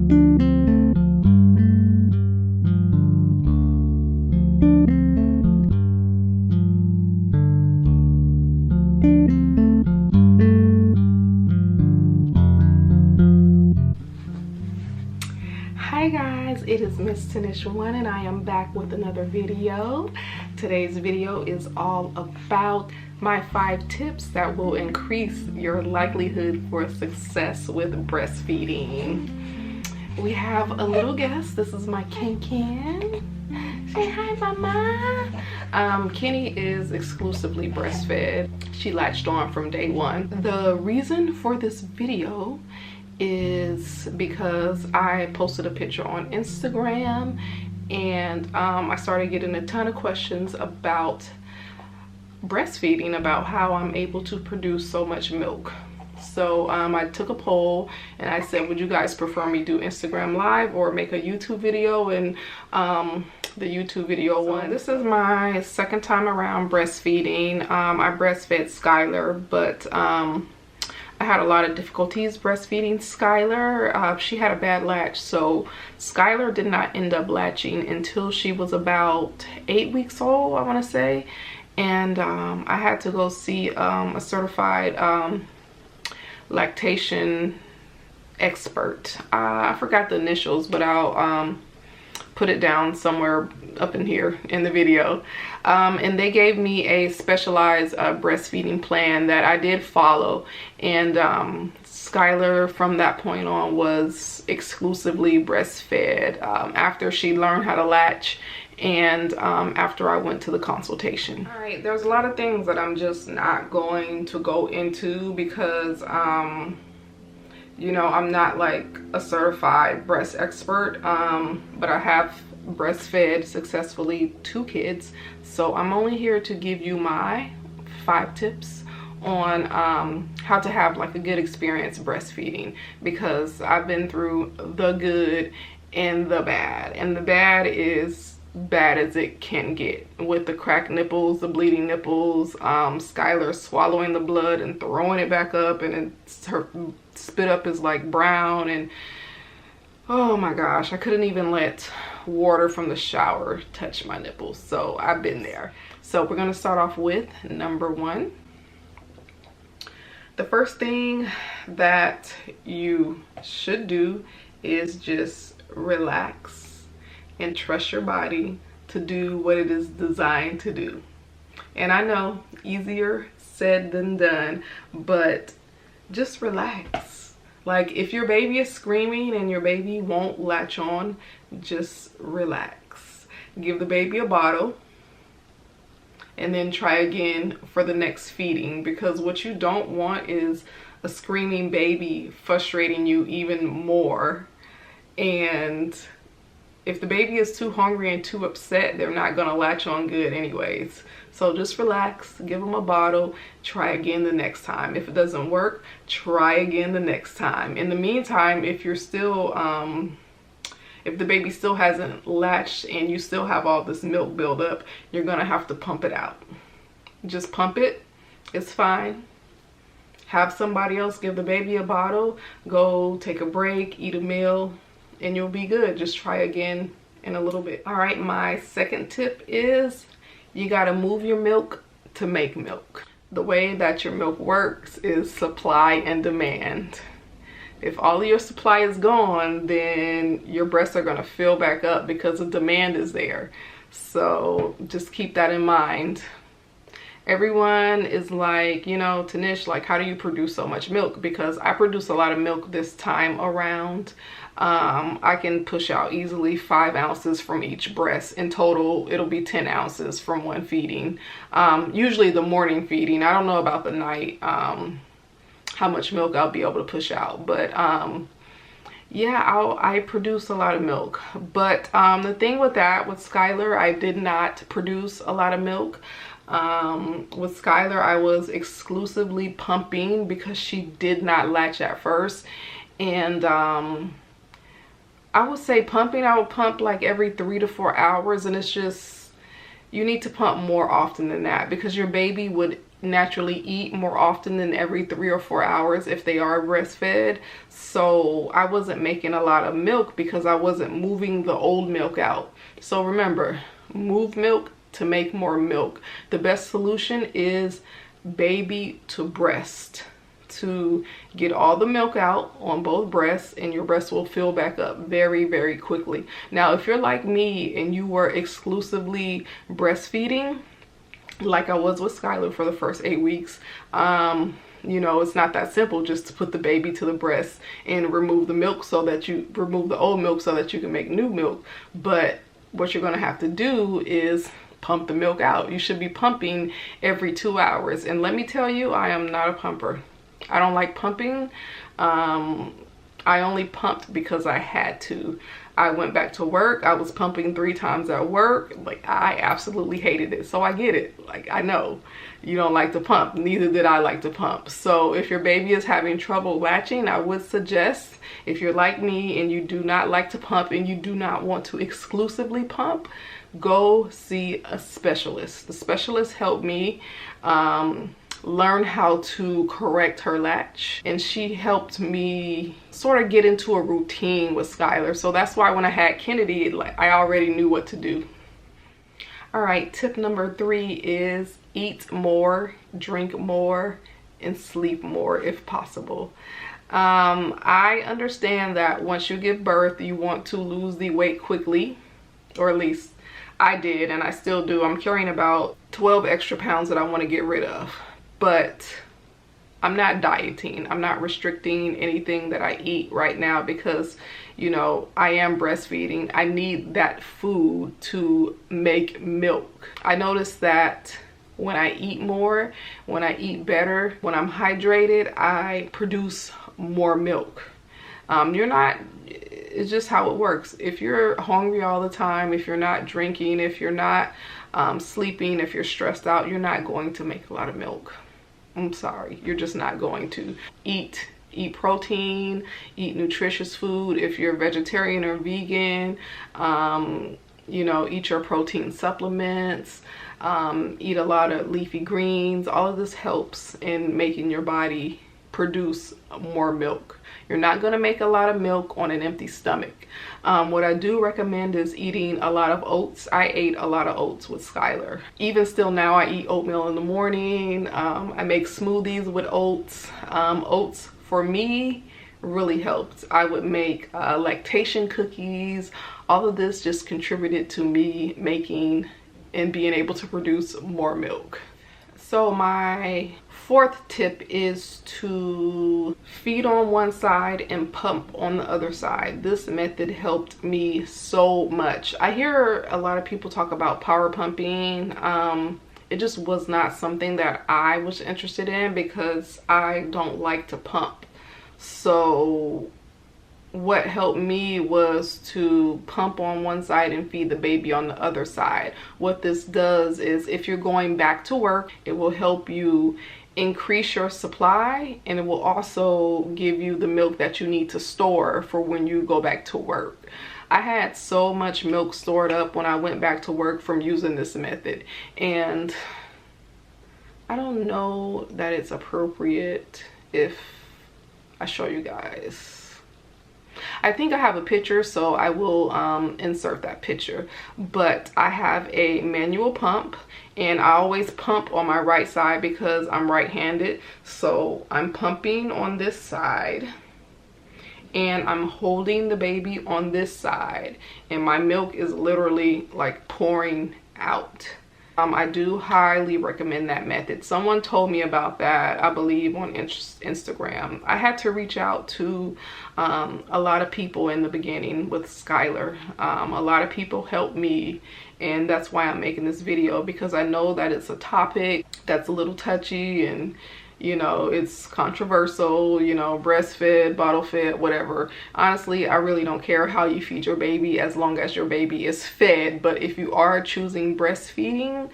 Hi guys, it is Miss Tanish 1 and I am back with another video. Today's video is all about my 5 tips that will increase your likelihood for success with breastfeeding. We have a little guest. This is my Kinky. Say hi, mama. Kenny is exclusively breastfed. She latched on from day 1. The reason for this video is because I posted a picture on Instagram and I started getting a ton of questions about breastfeeding, about how I'm able to produce so much milk. So I took a poll and I said, would you guys prefer me do Instagram live or make a YouTube video? And the YouTube video won. This is my second time around breastfeeding. I breastfed Skylar, but I had a lot of difficulties breastfeeding Skylar. She had a bad latch, so Skylar did not end up latching until she was about 8 weeks old, I want to say. And I had to go see a certified lactation expert. I forgot the initials, but I'll put it down somewhere up in here in the video. And they gave me a specialized breastfeeding plan that I did follow, and Skylar from that point on was exclusively breastfed after she learned how to latch and after I went to the consultation. All right, there's a lot of things that I'm just not going to go into because you know, I'm not like a certified breast expert, but I have breastfed successfully 2 kids. So I'm only here to give you my 5 tips on how to have like a good experience breastfeeding, because I've been through the good and the bad. And the bad is bad as it can get, with the cracked nipples, the bleeding nipples, Skylar swallowing the blood and throwing it back up, and her spit up is like brown, and oh my gosh, I couldn't even let water from the shower touch my nipples. So I've been there. So we're gonna start off with number 1. The first thing that you should do is just relax and trust your body to do what it is designed to do. And I know, easier said than done, but just relax. Like, if your baby is screaming and your baby won't latch on, just relax. Give the baby a bottle and then try again for the next feeding, because what you don't want is a screaming baby frustrating you even more. And if the baby is too hungry and too upset, they're not gonna latch on good anyways. So just relax, give them a bottle, try again the next time. If it doesn't work, try again the next time. In the meantime, if you're still, if the baby still hasn't latched and you still have all this milk buildup, you're gonna have to pump it out. Just pump it, it's fine. Have somebody else give the baby a bottle, go take a break, eat a meal, and you'll be good. Just try again in a little bit. All right, my second tip is you gotta move your milk to make milk. The way that your milk works is supply and demand. If all of your supply is gone, then your breasts are gonna fill back up because the demand is there. So just keep that in mind. Everyone is like, you know, Tanish, like, how do you produce so much milk? Because I produce a lot of milk this time around. I can push out easily 5 ounces from each breast. In total, it'll be 10 ounces from one feeding. Usually the morning feeding. I don't know about the night, how much milk I'll be able to push out. But yeah, I produce a lot of milk. But the thing with that, with Skylar, I did not produce a lot of milk. With Skylar, I was exclusively pumping because she did not latch at first. And I would say pumping, I would pump like every 3 to 4 hours, and it's just, you need to pump more often than that because your baby would naturally eat more often than every 3 or 4 hours if they are breastfed. So I wasn't making a lot of milk because I wasn't moving the old milk out. So remember, move milk to make more milk. The best solution is baby to breast, to get all the milk out on both breasts, and your breasts will fill back up very, very quickly. Now, if you're like me and you were exclusively breastfeeding, like I was with Skylar for the first 8 weeks, you know, it's not that simple just to put the baby to the breast and remove the milk so that you remove the old milk so that you can make new milk. But what you're going to have to do is pump the milk out. You should be pumping every 2 hours. And let me tell you, I am not a pumper. I don't like pumping. I only pumped because I had to. I went back to work. I was pumping 3 times at work. Like, I absolutely hated it. So I get it. Like, I know you don't like to pump. Neither did I like to pump. So if your baby is having trouble latching, I would suggest, if you're like me and you do not like to pump and you do not want to exclusively pump, go see a specialist. The specialist helped me learn how to correct her latch, and she helped me sort of get into a routine with Skylar. So that's why when I had Kennedy, like, I already knew what to do. All right, tip number 3 is eat more, drink more, and sleep more if possible. I understand that once you give birth, you want to lose the weight quickly, or at least I did, and I still do. I'm carrying about 12 extra pounds that I want to get rid of. But I'm not dieting. I'm not restricting anything that I eat right now because, you know, I am breastfeeding. I need that food to make milk. I noticed that when I eat more, when I eat better, when I'm hydrated, I produce more milk. It's just how it works. If you're hungry all the time, if you're not drinking, if you're not sleeping, if you're stressed out, you're not going to make a lot of milk. I'm sorry, you're just not going to. Eat protein, eat nutritious food. If you're vegetarian or vegan, you know, eat your protein supplements, eat a lot of leafy greens. All of this helps in making your body produce more milk. You're not going to make a lot of milk on an empty stomach. What I do recommend is eating a lot of oats. I ate a lot of oats with Skylar. Even still now, I eat oatmeal in the morning. I make smoothies with oats. Oats for me really helped. I would make lactation cookies. All of this just contributed to me making and being able to produce more milk. So my 4th tip is to feed on one side and pump on the other side. This method helped me so much. I hear a lot of people talk about power pumping. It just was not something that I was interested in because I don't like to pump. So what helped me was to pump on one side and feed the baby on the other side. What this does is, if you're going back to work, it will help you increase your supply, and it will also give you the milk that you need to store for when you go back to work. I had so much milk stored up when I went back to work from using this method, and I don't know that it's appropriate if I show you guys. I think I have a picture, so I will insert that picture. But I have a manual pump, and I always pump on my right side because I'm right-handed. So I'm pumping on this side, and I'm holding the baby on this side, and my milk is literally like pouring out. I do highly recommend that method. Someone told me about that, I believe, on Instagram. I had to reach out to a lot of people in the beginning with Skylar. A lot of people helped me, and that's why I'm making this video, because I know that it's a topic that's a little touchy, and you know, it's controversial, you know, breastfed, bottle fed, whatever. Honestly, I really don't care how you feed your baby as long as your baby is fed. But if you are choosing breastfeeding,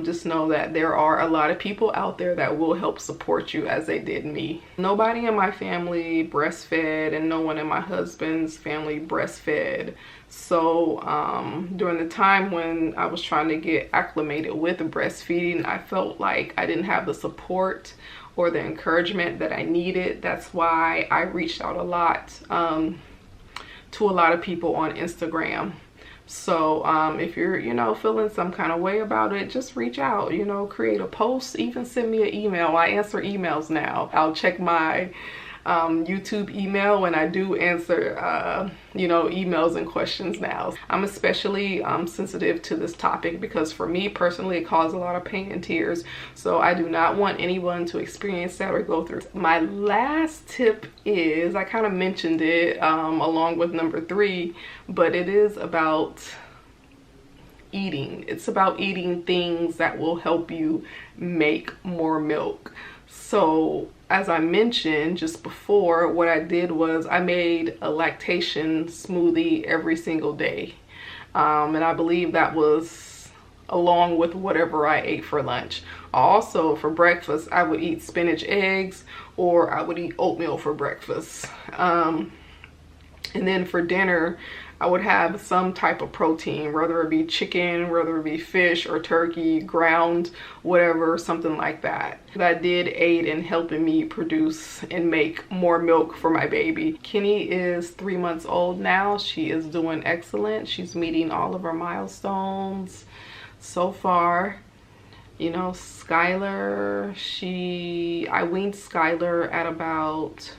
just know that there are a lot of people out there that will help support you as they did me. Nobody in my family breastfed, and no one in my husband's family breastfed. So during the time when I was trying to get acclimated with breastfeeding, I felt like I didn't have the support or the encouragement that I needed. That's why I reached out a lot to a lot of people on Instagram. So if you're, you know, feeling some kind of way about it, just reach out, you know, create a post, even send me an email. I answer emails now. I'll check my YouTube email when I do answer you know, emails and questions now. I'm especially sensitive to this topic because for me personally it caused a lot of pain and tears, so I do not want anyone to experience that or go through. My last tip is, I kind of mentioned it along with number 3, but it is about eating. It's about eating things that will help you make more milk. So as I mentioned just before, what I did was I made a lactation smoothie every single day. And I believe that was along with whatever I ate for lunch. Also for breakfast, I would eat spinach eggs, or I would eat oatmeal for breakfast. And then for dinner, I would have some type of protein, whether it be chicken, whether it be fish or turkey, ground, whatever, something like that. That did aid in helping me produce and make more milk for my baby. Kenny is 3 months old now. She is doing excellent. She's meeting all of her milestones so far. You know, Skylar, I weaned Skylar at about,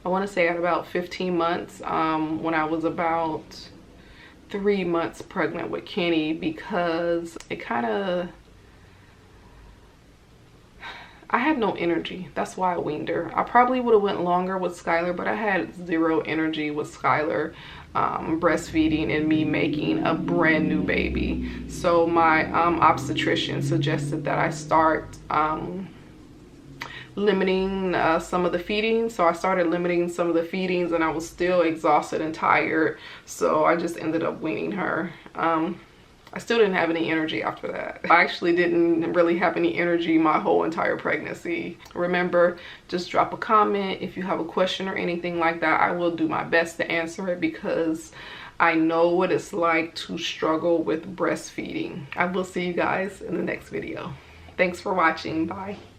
I want to say at about 15 months, when I was about 3 months pregnant with Kenny, because it kind of, I had no energy. That's why I weaned her. I probably would have went longer with Skylar, but I had 0 energy with Skylar breastfeeding and me making a brand new baby. So my obstetrician suggested that I start limiting some of the feedings. So I started limiting some of the feedings, and I was still exhausted and tired, so I just ended up weaning her. I still didn't have any energy after that. I actually didn't really have any energy my whole entire pregnancy. Remember, just drop a comment if you have a question or anything like that. I will do my best to answer it because I know what it's like to struggle with breastfeeding. I will see you guys in the next video. Thanks for watching. Bye.